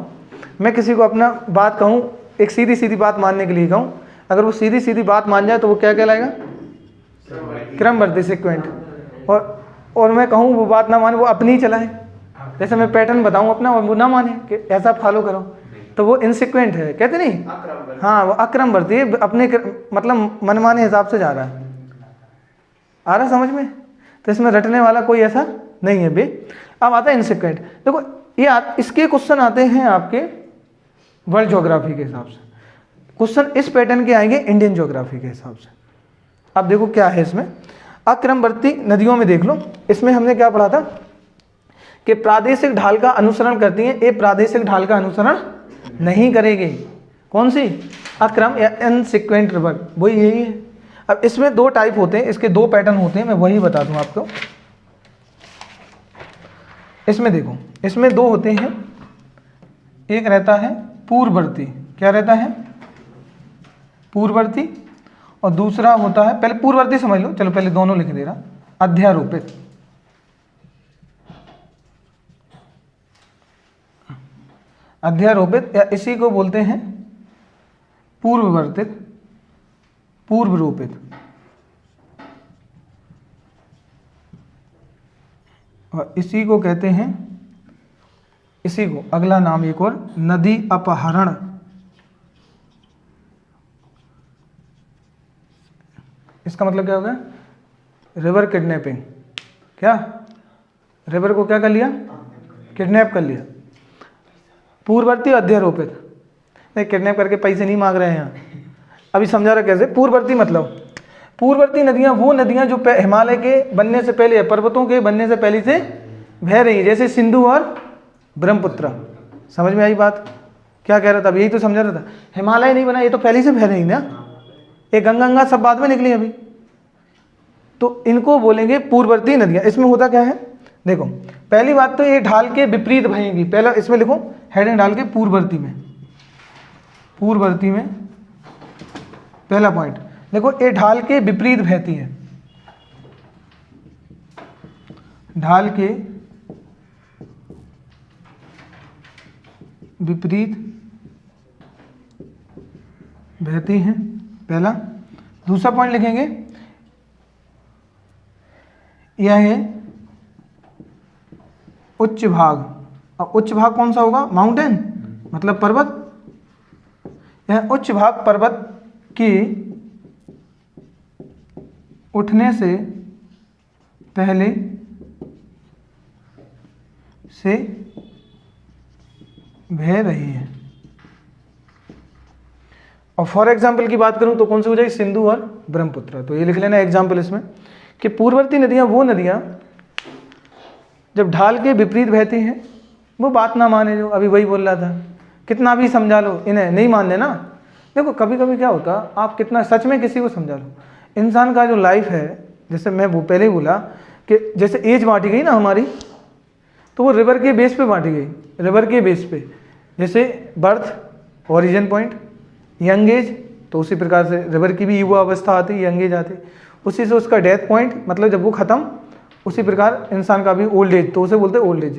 मैं किसी को अपना बात कहूं, एक सीधी सीधी बात मानने के लिए कहूं, अगर वो सीधी सीधी बात मान जाए तो वो क्या कहलाएगा, क्रमवर्ती सिक्वेंट। और मैं कहूं वो बात ना माने, वो अपनी ही चलाए। जैसे मैं पैटर्न बताऊं अपना और वो ना माने कि ऐसा फॉलो करो, तो वो इनसिक्वेंट है, कहते नहीं। हाँ, वो अक्रमवर्ती है, अपने मतलब मनमाने हिसाब से जा रहा है। आ रहा समझ में। तो इसमें रटने वाला कोई ऐसा नहीं है बे। अब आता है इनसिक्वेंट। देखो ये इसके क्वेश्चन आते हैं आपके वर्ल्ड ज्योग्राफी के हिसाब से। क्वेश्चन इस पैटर्न के आएंगे इंडियन ज्योग्राफी के हिसाब से। अब देखो क्या है इसमें, अक्रमवर्ती नदियों में देख लो, इसमें हमने क्या पढ़ा था कि प्रादेशिक ढाल का अनुसरण करती हैं। ये प्रादेशिक ढाल का अनुसरण नहीं करेगी। कौन सी, अक्रम या इनसिक्वेंट रिवर, वही यही है। अब इसमें दो टाइप होते हैं, इसके दो पैटर्न होते हैं, मैं वही बता दूं आपको। इसमें देखो, इसमें दो होते हैं, एक रहता है पूर्ववर्ती, क्या रहता है, पूर्ववर्ती, और दूसरा होता है, पहले पूर्ववर्ती समझ लो, चलो पहले दोनों लिख दे रहा, अध्यारोपित। अध्यारोपित या इसी को बोलते हैं पूर्ववर्तित, पूर्वरोपित। और इसी को कहते हैं, इसी को अगला नाम एक और, नदी अपहरण। इसका मतलब क्या होगा, रिवर किडनैपिंग। क्या, रिवर को क्या कर लिया, किडनैप कर लिया। पूर्ववर्ती अध्यारोपित, नहीं किडनैप करके पैसे नहीं मांग रहे हैं यहाँ, अभी समझा रहा कैसे। पूर्ववर्ती मतलब, पूर्ववर्ती नदियाँ वो नदियाँ जो हिमालय के बनने से पहले, पर्वतों के बनने से पहले से बह रही हैं, जैसे सिंधु और ब्रह्मपुत्र। समझ में आई बात, क्या कह रहा था, यही तो समझा रहा था। हिमालय नहीं बना, ये तो पहले से बह रही ना, ये गंगा सब बाद में निकली अभी, तो इनको बोलेंगे पूर्ववर्ती नदियाँ। इसमें होता क्या है, देखो पहली बात तो ये ढाल के विपरीत बहेंगी। पहला इसमें लिखो हेडिंग डाल के, पूर्ववर्ती में पूर्ववर्ती में, पहला पॉइंट देखो, ये ढाल के विपरीत बहती है, ढाल के विपरीत बहती हैं, पहला। दूसरा पॉइंट लिखेंगे, यह है उच्च भाग। अब उच्च भाग कौन सा होगा? माउंटेन, मतलब पर्वत। यह उच्च भाग पर्वत के उठने से पहले से बह रही है। और फॉर एग्जाम्पल की बात करूं तो कौन सी हो जाएगी? सिंधु और ब्रह्मपुत्र। तो ये लिख लेना एग्जाम्पल इसमें कि पूर्ववर्ती नदियां वो नदियां जब ढाल के विपरीत बहती हैं, वो बात ना माने, जो अभी वही बोल रहा था, कितना भी समझा लो इन्हें नहीं मानने ना। देखो कभी कभी क्या होता, आप कितना सच में किसी को समझा लो, इंसान का जो लाइफ है, जैसे मैं वो पहले ही बोला कि जैसे एज बांटी गई ना हमारी, तो वो रिवर के बेस पे बांटी गई, रिवर के बेस पे। जैसे birth origin point, young age, तो उसी प्रकार से रिवर की भी युवा अवस्था आती, यंग एज आती, उसी से उसका डेथ पॉइंट, मतलब जब वो खत्म, उसी प्रकार इंसान का भी ओल्ड एज, तो उसे बोलते हैं ओल्ड एज।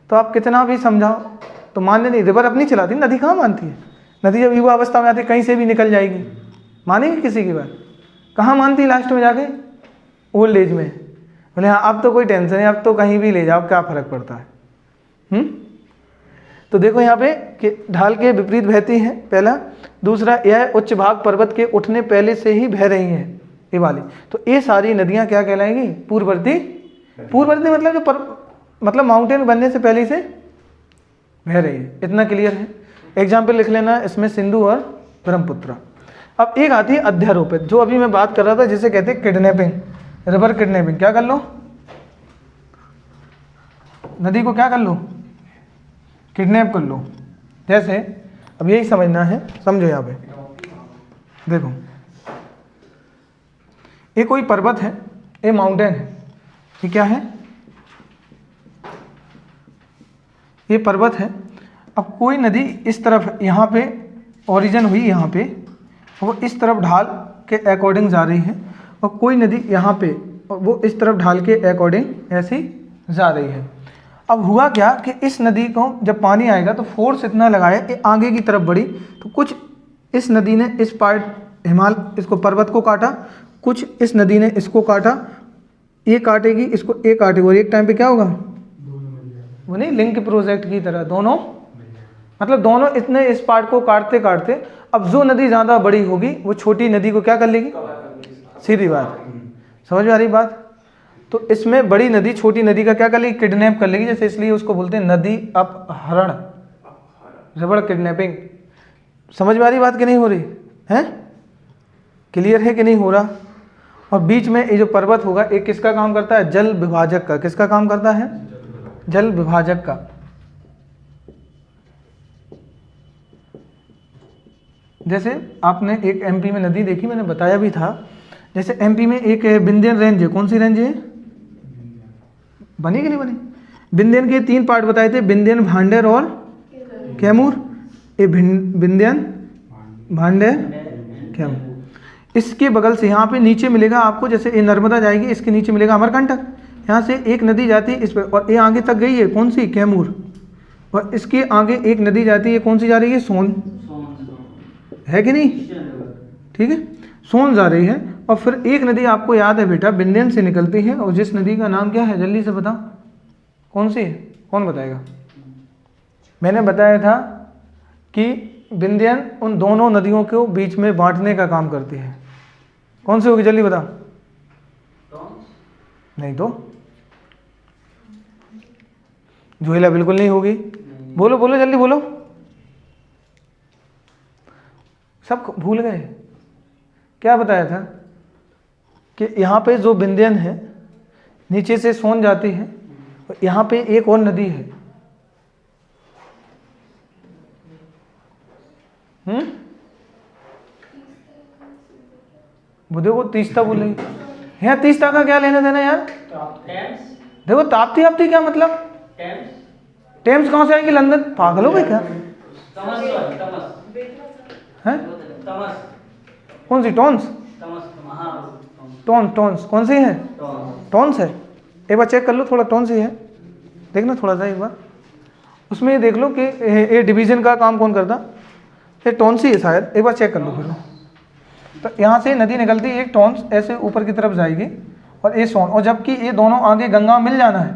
तो आप कितना भी समझाओ तो मानने नहीं, रिवर अपनी चलाती, नदी कहाँ मानती है? नदी जब युवा अवस्था में आती कहीं से भी निकल जाएगी, मानेगी किसी की बात? कहाँ मानती लास्ट में जाके? ओल्ड एज में। बोले हाँ अब तो कोई टेंशन नहीं, अब तो कहीं भी ले जाओ, क्या फर्क पड़ता है। तो देखो यहाँ पे कि ढाल के विपरीत बहती हैं, पहला। दूसरा, यह उच्च भाग पर्वत के उठने पहले से ही बह रही हैं, ये वाली। तो ये सारी नदियाँ क्या कहलाएंगी? पूर्ववर्ती। पूर्ववर्ती मतलब जो मतलब माउंटेन बनने से पहले से बह रही है। इतना क्लियर है? एग्जाम्पल लिख लेना इसमें, सिंधु और ब्रह्मपुत्र। अब एक आती है अध्यारोपित, जो अभी मैं बात कर रहा था, जिसे कहते हैं किडनैपिंग, रिवर किडनैपिंग। क्या कर लो? नदी को क्या कर लो? किडनैप कर लो। जैसे अब यही समझना है, समझो यहाँ पे देखो, ये कोई पर्वत है, ये माउंटेन है, ये क्या है? ये पर्वत है। अब कोई नदी इस तरफ, यहाँ पे ओरिजिन हुई, यहाँ पे वो इस तरफ ढाल के अकॉर्डिंग जा रही है, और कोई नदी यहाँ पे वो इस तरफ ढाल के अकॉर्डिंग ऐसी जा रही है। अब हुआ क्या कि इस नदी को जब पानी आएगा तो फोर्स इतना लगाया कि आगे की तरफ बढ़ी, तो कुछ इस नदी ने इस पार्ट इसको पर्वत को काटा, कुछ इस नदी ने इसको काटा, ये काटेगी इसको, ये काटेगी, और एक टाइम पे क्या होगा? वो नहीं, लिंक प्रोजेक्ट की तरह दोनों, मतलब दोनों इतने इस पार्ट को काटते काटते, अब जो नदी ज़्यादा बड़ी होगी वो छोटी नदी को क्या कर लेगी? सीधी बात, समझ में आ रही बात? तो इसमें बड़ी नदी छोटी नदी का क्या कर लेगी? किडनैप कर लेगी। जैसे इसलिए उसको बोलते हैं नदी अपहरण, रिवर किडनैपिंग। समझ में आ रही बात कि नहीं हो रही है? क्लियर है कि नहीं हो रहा? और बीच में ये जो पर्वत होगा, एक किसका काम करता है? जल विभाजक का। किसका काम करता है? जल विभाजक का। जैसे आपने एक एमपी में नदी देखी, मैंने बताया भी था, जैसे एमपी में एक विंध्यन रेंज है। कौन सी रेंज है? बनी कि नहीं बनी? विंध्यन के 3 पार्ट बताए थे, विंध्यन, भांडेर और कैमूर। ये विंध्यन, भांडेर, कैमूर। इसके बगल से यहाँ पे नीचे मिलेगा आपको, जैसे ये नर्मदा जाएगी, इसके नीचे मिलेगा अमरकंटक। यहाँ से एक नदी जाती है इस पर, और ये आगे तक गई है, कौन सी? कैमूर। और इसके आगे एक नदी जाती है, कौन सी जा रही है? सोन, है कि नहीं? ठीक है, सोन जा रही है। और फिर एक नदी आपको याद है बेटा, विंध्यन से निकलती है, और जिस नदी का नाम क्या है? जल्दी से बता, कौन सी है? कौन बताएगा? मैंने बताया था कि विंध्यन उन दोनों नदियों को बीच में बांटने का काम करती है। कौन सी होगी? जल्दी बता। नहीं तो जोहिला बिल्कुल नहीं होगी। बोलो बोलो जल्दी बोलो, सब भूल गए। क्या बताया था कि यहाँ पे जो विंध्यन है, नीचे से सोन जाती है, और यहाँ पे एक और नदी है, वो देखो तीस्ता बोलेंगे। यहाँ तीस्ता का क्या लेना देना यार? देखो ताप्ती आपती क्या मतलब? टेम्स कहाँ से आएगी? लंदन? पागल हो गए क्या? हैं? तमस, कौन सी? टोन्स? तमस, हाँ, टोन्स कौन सी है? टोन्स है। एक बार चेक कर लो, थोड़ा टोन्स ही है, देखना थोड़ा सा एक बार उसमें, ये देख लो कि ये डिवीजन का काम कौन करता, ये टोन्स ही है शायद, एक बार चेक कर लो फिर। तो यहाँ से नदी निकलती है, एक टोन्स ऐसे ऊपर की तरफ जाएगी और ये सोन, और जबकि ये दोनों आगे गंगा मिल जाना है,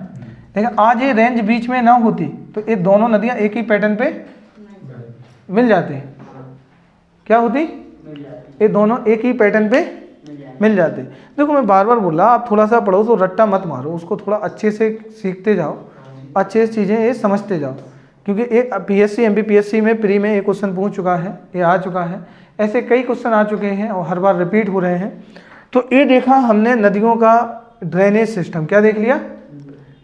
लेकिन आज ये रेंज बीच में ना होती तो ये दोनों नदियाँ एक ही पैटर्न पे मिल जाती। क्या होती? ये दोनों एक ही पैटर्न पे मिल जाते। देखो मैं बार बार बोल रहा, आप थोड़ा सा पढ़ो तो रट्टा मत मारो, उसको थोड़ा अच्छे से सीखते जाओ, अच्छे से चीज़ें ये समझते जाओ, क्योंकि एक पीएससी एमपीपीएससी में प्री में एक क्वेश्चन पूछ चुका है, ये आ चुका है, ऐसे कई क्वेश्चन आ चुके हैं और हर बार रिपीट हो रहे हैं। तो ये देखा हमने नदियों का ड्रेनेज सिस्टम, क्या देख लिया?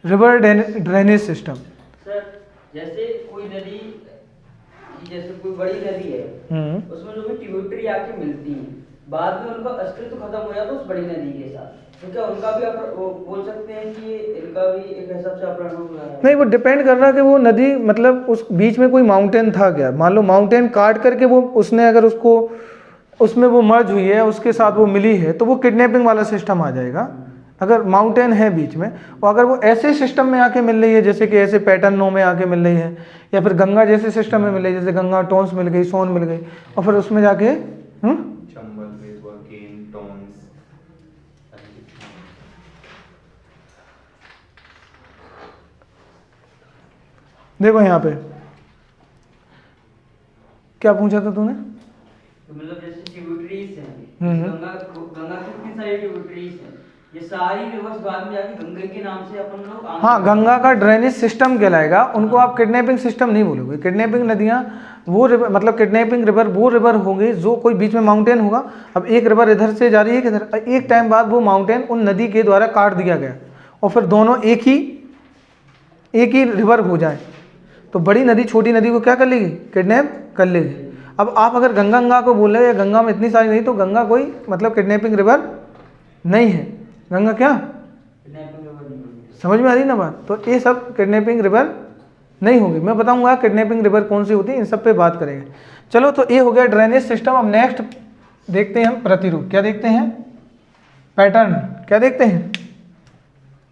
River drainage system. सर जैसे कोई नदी, जैसे कोई बड़ी नदी है, उसमें जो भी ट्रिब्यूटरी आके मिलती हैं, बाद में उनका अस्तित्व खत्म हो जाता है उस बड़ी नदी के साथ, तो क्या उनका भी वो बोल सकते हैं कि इनका भी एक हिसाब से अपहरण हो रहा है? नहीं, वो डिपेंड कर रहा है कि वो नदी मतलब उस बीच में कोई माउंटेन था क्या, मान लो माउंटेन काट करके वो उसने अगर उसको उसमें वो मर्ज हुई है, उसके साथ वो मिली है, तो वो किडनैपिंग वाला सिस्टम आ जाएगा। अगर माउंटेन है बीच में, और अगर वो ऐसे सिस्टम में आके मिल रही है जैसे कि ऐसे पैटर्नों में आके मिल रही है, या फिर गंगा जैसे सिस्टम में मिल रही है, जैसे गंगा टोन्स मिल गई, सोन मिल गई, और फिर उसमें जाके चंबल, बेतवा, केन, टोन्स। देखो यहाँ पे क्या पूछा था तूने? तो मतलब जैसे ट्रिब्यूटरीज हैं, गंगा की कितनी सारी ट्रिब्यूटरीज हैं, ये सारी रिवर्स बाद में जाके गंगा के नाम से अपन लोग, हाँ, गंगा का ड्रेनेज सिस्टम कहलाएगा, उनको आप किडनैपिंग सिस्टम नहीं बोलोगे। किडनैपिंग नदियाँ वो रिवर, मतलब किडनैपिंग रिवर वो रिवर होगी जो कोई बीच में माउंटेन होगा। अब एक रिवर इधर से जा रही है किधर, एक टाइम बाद वो माउंटेन उन नदी के द्वारा काट दिया गया और फिर दोनों एक ही रिवर हो जाए, तो बड़ी नदी छोटी नदी को क्या कर लेगी? किडनैप कर लेगी। अब आप अगर गंगा को बोल रहे हो या गंगा में इतनी सारी नहीं, तो गंगा कोई मतलब किडनैपिंग रिवर नहीं है। गंगा क्या? समझ में आ रही ना बात? तो ये सब किडनैपिंग रिवर नहीं होगी। मैं बताऊंगा किडनैपिंग रिवर कौन सी होती है, इन सब पे बात करेंगे। चलो, तो ये हो गया ड्रेनेज सिस्टम। अब नेक्स्ट देखते हैं हम प्रतिरूप। क्या देखते हैं? पैटर्न। क्या देखते हैं?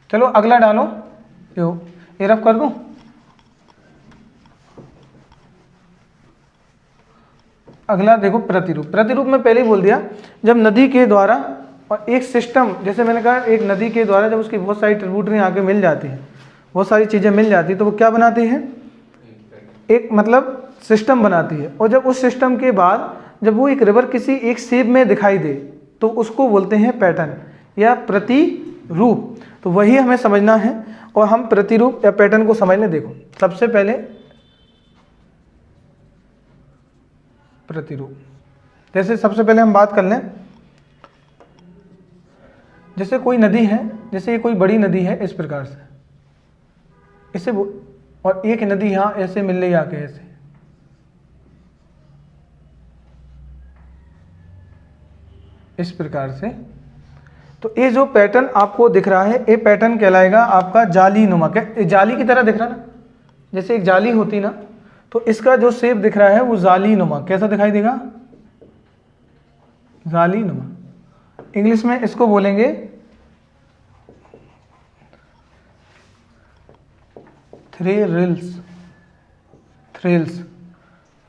चलो अगला डालो, ये रफ कर दूं। अगला देखो प्रतिरूप। प्रतिरूप में पहले ही बोल दिया, जब नदी के द्वारा और एक सिस्टम, जैसे मैंने कहा एक नदी के द्वारा जब उसकी बहुत सारी ट्रिब्यूटरी आके मिल जाती हैं, बहुत सारी चीज़ें मिल जाती है, तो वो क्या बनाती हैं? एक मतलब सिस्टम बनाती है। और जब उस सिस्टम के बाद जब वो एक रिवर किसी एक शेप में दिखाई दे तो उसको बोलते हैं पैटर्न या प्रतिरूप। तो वही हमें समझना है और हम प्रतिरूप या पैटर्न को समझ लें। देखो सबसे पहले प्रतिरूप, जैसे सबसे पहले हम बात कर लें, जैसे कोई नदी है, जैसे ये कोई बड़ी नदी है इस प्रकार से, इसे और एक नदी यहाँ ऐसे मिल रही आके ऐसे, इस प्रकार से। तो ये जो पैटर्न आपको दिख रहा है, ये पैटर्न कहलाएगा आपका जाली नुमा। क्या जाली की तरह दिख रहा ना, जैसे एक जाली होती ना, तो इसका जो शेप दिख रहा है वो जाली नुमा। कैसा दिखाई देगा? जाली नुमा। इंग्लिश में इसको बोलेंगे थ्रिल्स,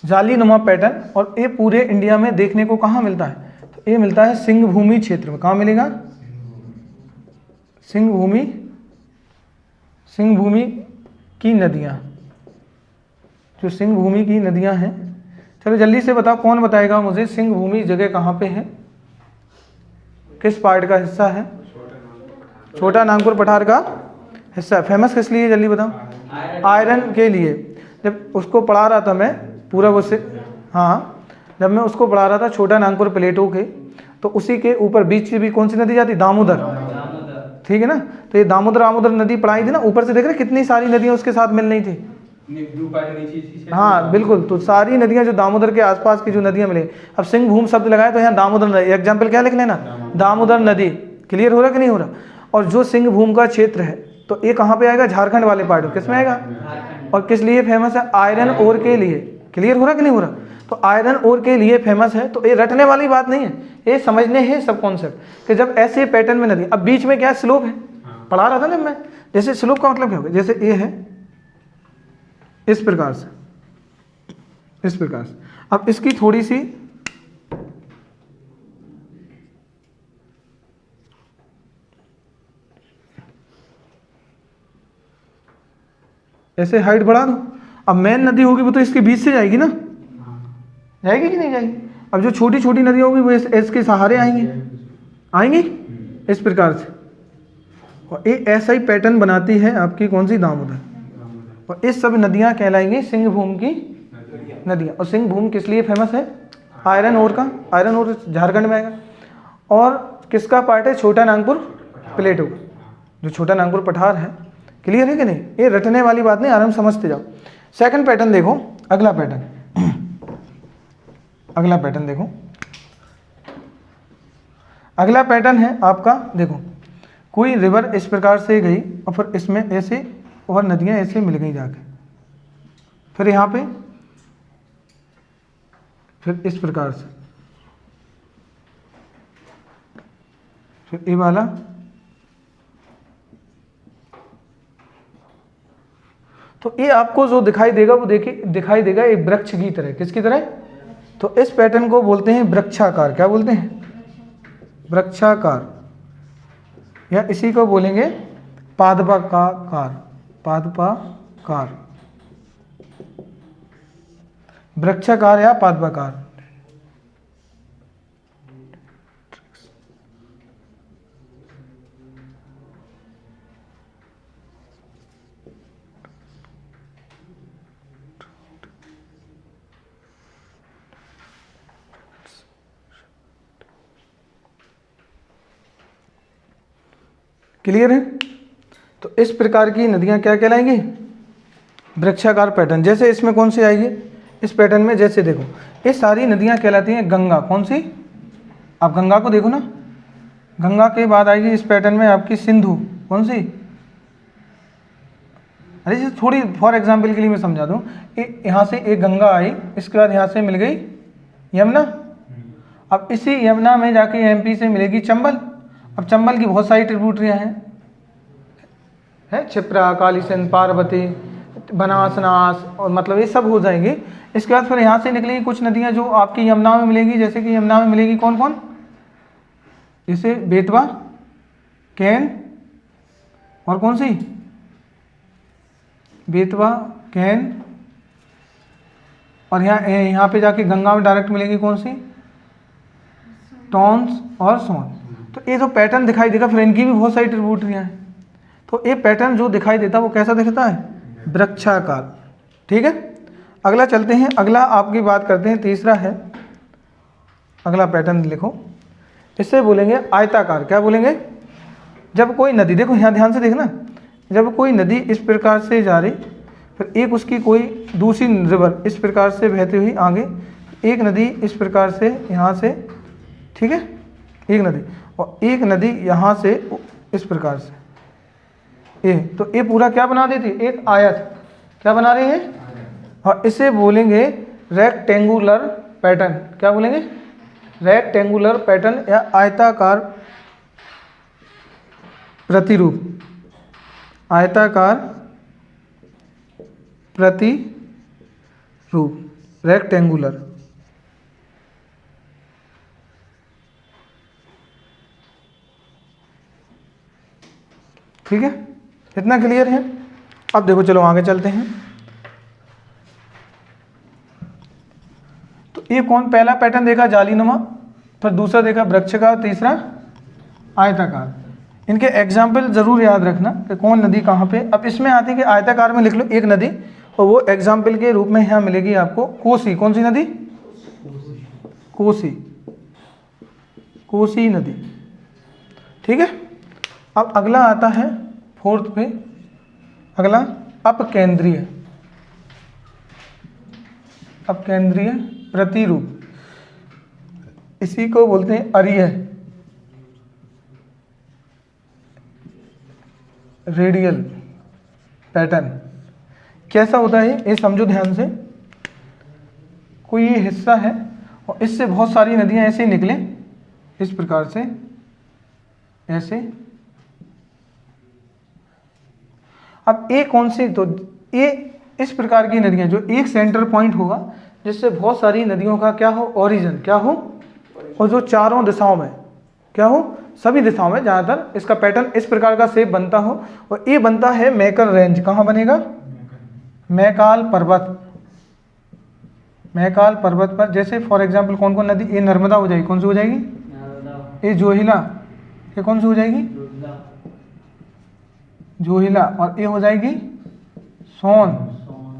जाली नुमा पैटर्न। और ये पूरे इंडिया में देखने को कहाँ मिलता है? तो ये मिलता है सिंह भूमि क्षेत्र में। कहाँ मिलेगा? सिंह भूमि की नदियाँ, जो सिंह भूमि की नदियाँ हैं। चलो जल्दी से बताओ, कौन बताएगा मुझे सिंह भूमि जगह कहाँ पे है, किस पार्ट का हिस्सा है? छोटा नागपुर पठार का हिस्सा। फेमस किस लिए जल्दी बताओ? आयरन के लिए। जब उसको पढ़ा रहा था मैं पूरा वो से, हाँ, जब मैं उसको पढ़ा रहा था छोटा नागपुर प्लेटो के, तो उसी के ऊपर बीच से भी कौन सी नदी जाती? दामोदर। ठीक है ना? तो ये दामोदर नदी पढ़ाई थी ना, ऊपर से देख रहे कितनी सारी नदियाँ उसके साथ मिल रही थी। हाँ बिल्कुल, तो सारी नदियाँ जो दामोदर के आसपास की जो नदियाँ मिले। अब सिंह भूम शब्द लगाए तो यहाँ दामोदर नदी, एग्जाम्पल क्या लिख लेना? दामोदर नदी। क्लियर हो रहा कि नहीं हो रहा? और जो सिंह भूम का क्षेत्र है, तो ये कहाँ पे आएगा? झारखंड वाले पार्ट में। किस में आएगा? और किस लिए फेमस है? आयरन ओर के लिए। क्लियर हो रहा कि नहीं हो रहा? तो आयरन ओर के लिए फेमस है। तो ये रटने वाली बात नहीं है, ये समझने है सब कॉन्सेप्ट कि जब ऐसे पैटर्न में नदी, अब बीच में क्या स्लोप है, पढ़ा रहा था ना मैं, जैसे स्लोप का मतलब क्या होगा, जैसे ये है इस प्रकार से, इस प्रकार से। अब इसकी थोड़ी सी ऐसे हाइट बढ़ा दो। अब मेन नदी होगी वो तो इसके बीच से जाएगी ना, जाएगी कि नहीं जाएगी। अब जो छोटी छोटी नदी होगी वो इसके सहारे आएंगी, आएंगी इस प्रकार से। और ये ऐसा ही पैटर्न बनाती है आपकी कौन सी, दामोदर। और इस सब नदियां कहलाएंगी सिंहभूम की नदियां। और सिंहभूम किस लिए फेमस है, आयरन ओर का। आयरन ओर झारखंड में आएगा। और किसका पार्ट है, छोटा नागपुर प्लेटो, जो छोटा नागपुर पठार है। क्लियर है कि नहीं, ये रटने वाली बात नहीं, आराम समझते जाओ। सेकंड पैटर्न देखो, अगला पैटर्न, अगला पैटर्न देखो। अगला पैटर्न है आपका, देखो कोई रिवर इस प्रकार से गई और फिर इसमें ऐसे और नदियां ऐसे मिल गई जाके, फिर यहाँ पे फिर इस प्रकार से, फिर ये वाला, तो ये आपको जो दिखाई देगा वो देखिए दिखाई देगा एक वृक्ष की तरह। किसकी तरह, तो इस पैटर्न को बोलते हैं वृक्षाकार। क्या बोलते हैं, वृक्षाकार, या इसी को बोलेंगे पादपाकार, पादपाकार, वृक्षाकार या पादपाकार। क्लियर है। तो इस प्रकार की नदियां क्या कहलाएंगी, वृक्षाकार पैटर्न। जैसे इसमें कौन सी आएगी, इस पैटर्न में जैसे देखो ये सारी नदियां कहलाती हैं गंगा। कौन सी, आप गंगा को देखो ना, गंगा के बाद आएगी इस पैटर्न में आपकी सिंधु। कौन सी, अरे जैसे थोड़ी फॉर एग्जाम्पल के लिए मैं समझा दूं, यहाँ से एक गंगा आई, इसके बाद यहाँ से मिल गई यमुना। अब इसी यमुना में जाके एमपी से मिलेगी चंबल। अब चंबल की बहुत सारी ट्रिब्यूटरियाँ हैं, क्षिप्रा, कालीसिंध, पार्वती, बनास, नास, और मतलब ये सब हो जाएंगी। इसके बाद फिर यहाँ से निकलेंगी कुछ नदियाँ जो आपकी यमुना में मिलेगी। जैसे कि यमुना में मिलेगी कौन कौन, जैसे बेतवा, कैन, और कौन सी, बेतवा, कैन, और यहाँ पे जाके गंगा में डायरेक्ट मिलेगी कौन सी, टॉन्स और सोन। तो ये जो पैटर्न दिखाई देगा, फिर इनकी भी बहुत सारी ट्रिब्यूटरियाँ हैं। तो ये पैटर्न जो दिखाई देता है वो कैसा दिखता है, वृक्षाकार। ठीक है, अगला चलते हैं, अगला आपकी बात करते हैं, तीसरा है, अगला पैटर्न लिखो, इससे बोलेंगे आयताकार। क्या बोलेंगे, जब कोई नदी, देखो यहाँ ध्यान से देखना, जब कोई नदी इस प्रकार से जा रही, फिर एक उसकी कोई दूसरी रिवर इस प्रकार से बहती हुई आगे, एक नदी इस प्रकार से यहाँ से, ठीक है, एक नदी, और एक नदी यहाँ से इस प्रकार से, ये तो ये पूरा क्या बना देती, एक आयत। क्या बना रही है, और इसे बोलेंगे रेक्टेंगुलर पैटर्न। क्या बोलेंगे, रेक्टेंगुलर पैटर्न या आयताकार प्रतिरूप, आयताकार प्रतिरूप, रेक्टेंगुलर। ठीक है, इतना क्लियर है। अब देखो चलो आगे चलते हैं। तो ये कौन, पहला पैटर्न देखा जालीनुमा, फिर दूसरा देखा वृक्षाकार, तीसरा आयताकार। इनके एग्जाम्पल जरूर याद रखना कि कौन नदी कहाँ पे। अब इसमें आती है कि आयताकार में लिख लो एक नदी, और वो एग्जाम्पल के रूप में यहाँ मिलेगी आपको कोसी। कौन सी नदी, कोसी, कोसी नदी। ठीक है, अब अगला आता है फोर्थ पे, अगला अपकेंद्रीय, अपकेंद्रीय प्रतिरूप, इसी को बोलते हैं अरीय, रेडियल पैटर्न। कैसा होता है ये समझो ध्यान से। कोई ये हिस्सा है और इससे बहुत सारी नदियाँ ऐसे ही निकले इस प्रकार से, ऐसे। अब ए कौन सी, तो ये इस प्रकार की नदियाँ जो एक सेंटर पॉइंट होगा जिससे बहुत सारी नदियों का क्या हो, ओरिजिन क्या हो, और जो चारों दिशाओं में क्या हो, सभी दिशाओं में ज़्यादातर इसका पैटर्न इस प्रकार का शेप बनता हो। और ये बनता है मैकल रेंज। कहाँ बनेगा? मैकाल पर्वत, मैकाल पर्वत पर। जैसे फॉर एग्जांपल कौन कौन नदी, ये नर्मदा हो जाएगी, कौन सी हो जाएगी? ये जोहिला, ये कौन सी हो जाएगी? जोहिला। और ये हो जाएगी सोन,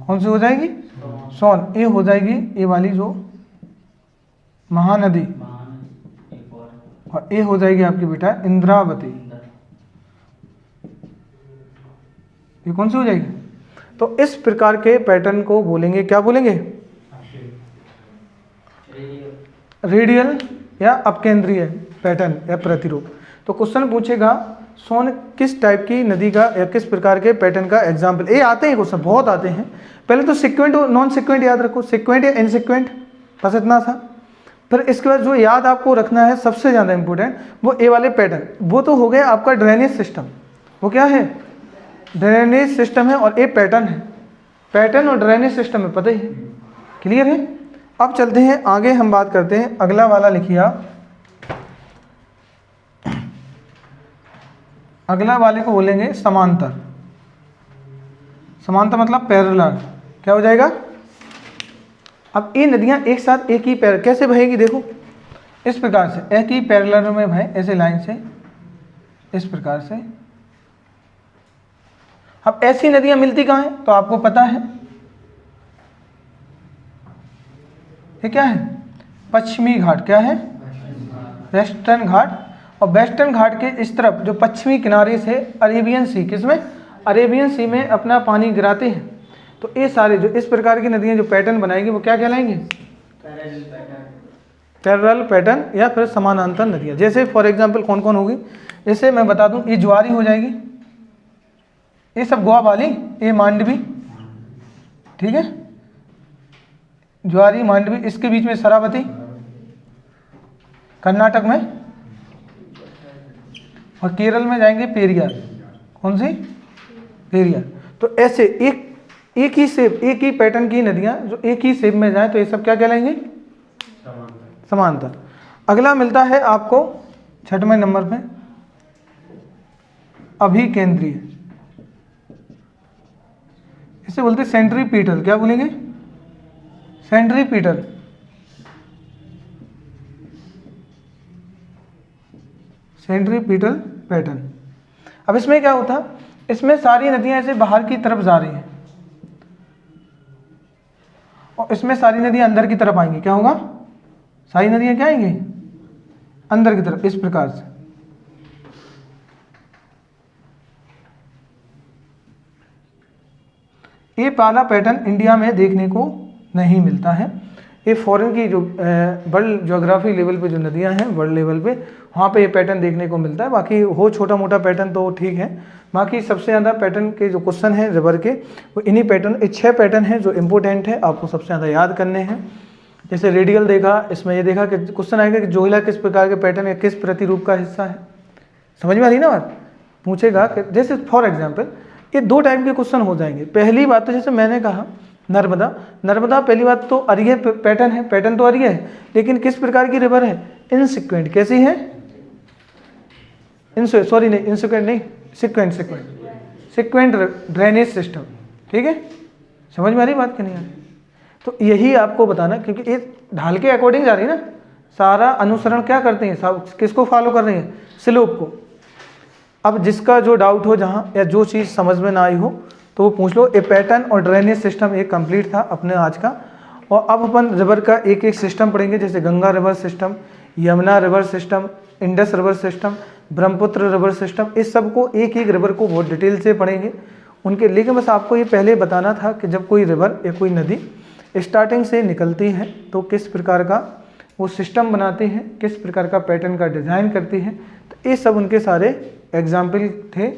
कौन सी हो जाएगी? सोन। ये हो जाएगी ये वाली जो महानदी, और ये हो जाएगी आपकी बेटा इंद्रावती। ये कौन सी हो जाएगी? तो इस प्रकार के पैटर्न को बोलेंगे, क्या बोलेंगे? रेडियल या अपकेंद्रीय पैटर्न या प्रतिरूप। तो क्वेश्चन पूछेगा सोन किस टाइप की नदी का या किस प्रकार के पैटर्न का एग्जाम्पल। ये आते हैं क्वेश्चन, बहुत आते हैं। पहले तो सिक्वेंट और नॉन सिक्वेंट याद रखो, सिक्वेंट या इनसिक्वेंट, बस इतना था। फिर इसके बाद जो याद आपको रखना है सबसे ज़्यादा इंपॉर्टेंट, वो ए वाले पैटर्न। वो तो हो गया आपका ड्रेनेज सिस्टम, वो क्या है? ड्रेनेज सिस्टम है। और ए पैटर्न है, पैटर्न और ड्रेनेज सिस्टम है, पता ही है, क्लियर है। अब चलते हैं आगे, हम बात करते हैं अगला वाला। लिखिए आप, अगला वाले को बोलेंगे समांतर। समांतर मतलब पैरेलल, क्या हो जाएगा? अब ये नदियां एक साथ एक ही पैर कैसे बहेगी, देखो इस प्रकार से, एक ही पैरेलल में बहे, ऐसे लाइन से, इस प्रकार से। अब ऐसी नदियां मिलती कहाँ हैं? तो आपको पता है ये क्या है? पश्चिमी घाट। क्या है? वेस्टर्न घाट। और वेस्टर्न घाट के इस तरफ जो पश्चिमी किनारे से अरेबियन सी, किसमें? अरेबियन सी में अपना पानी गिराते हैं। तो ये सारे जो इस प्रकार की नदियां जो पैटर्न बनाएंगी वो क्या कहलाएंगे? पैरेलल पैटर्न या फिर समानांतर नदियां। जैसे फॉर एग्जांपल कौन कौन होगी, जैसे मैं बता दूं, ये ज्वारी हो जाएगी, ये सब गोवा वाली, ये मांडवी, ठीक है, ज्वारी मांडवी। इसके बीच में शरावती कर्नाटक में, और केरल में जाएंगे पेरियार। कौन सी? पेरियार। तो ऐसे एक ही शेप, एक ही पैटर्न की नदियां जो एक ही शेप में जाए तो ये सब क्या कहलाएंगे? समांतर। अगला मिलता है आपको 6वें नंबर पे अभिकेंद्रीय, इसे बोलते हैं सेंट्रीपिटल। क्या बोलेंगे? सेंट्रीपिटल। Centripetal pattern. अब इसमें क्या होता? इसमें सारी नदियां ऐसे बाहर की तरफ जा रही हैं और इसमें सारी नदियां अंदर की तरफ आएंगी। क्या होगा? सारी नदियां क्या आएंगी? अंदर की तरफ, इस प्रकार से। ये पहला पैटर्न इंडिया में देखने को नहीं मिलता है। ये फॉरेन की जो वर्ल्ड ज्योग्राफी लेवल पे जो नदियां हैं, वर्ल्ड लेवल पे, वहाँ पे ये पैटर्न देखने को मिलता है। बाकी हो छोटा मोटा पैटर्न तो ठीक है, बाकी सबसे ज़्यादा पैटर्न के जो क्वेश्चन हैं रिवर के, वो इन्हीं पैटर्न, 6 पैटर्न हैं जो इंपॉर्टेंट है, आपको सबसे ज़्यादा याद करने हैं। जैसे रेडियल देखा, इसमें ये देखा कि क्वेश्चन आएगा कि जोहिला किस प्रकार के पैटर्न या किस प्रतिरूप का हिस्सा है। समझ में आ रही ना बात? पूछेगा कि जैसे फॉर एग्जाम्पल ये 2 टाइप के क्वेश्चन हो जाएंगे। पहली बात तो जैसे मैंने कहा नर्मदा, नर्मदा पहली बात तो अरिय पैटर्न है, पैटर्न तो अरिय है, लेकिन किस प्रकार की रिवर है? इनसिक्वेंट। कैसी है? सॉरी नहीं, इनसिक्वेंट नहीं, सिक्वेंट, सिक्वेंट ड्रेनेज सिस्टम। ठीक है, समझ में आ रही बात कि नहीं आ रही? तो यही आपको बताना, क्योंकि ये ढाल के अकॉर्डिंग जा रही है ना, सारा अनुसरण क्या करते हैं, सब किसको फॉलो कर रही है? स्लोप को। अब जिसका जो डाउट हो जहाँ, या जो चीज़ समझ में ना आई हो तो वो पूछ लो। ए पैटर्न और ड्रेनेज सिस्टम एक कंप्लीट था अपने आज का। और अब अपन रिवर का एक एक सिस्टम पढ़ेंगे, जैसे Ganga river system, Yamuna river system, Indus river system, Brahmaputra river system. इस सब को एक एक रिवर को बहुत डिटेल से पढ़ेंगे उनके। लेकिन बस आपको ये पहले बताना था कि जब कोई रिवर या कोई नदी स्टार्टिंग से निकलती है तो किस प्रकार का वो सिस्टम बनाती है, किस प्रकार का पैटर्न का डिज़ाइन करती है। तो ये सब उनके सारे एग्जाम्पल थे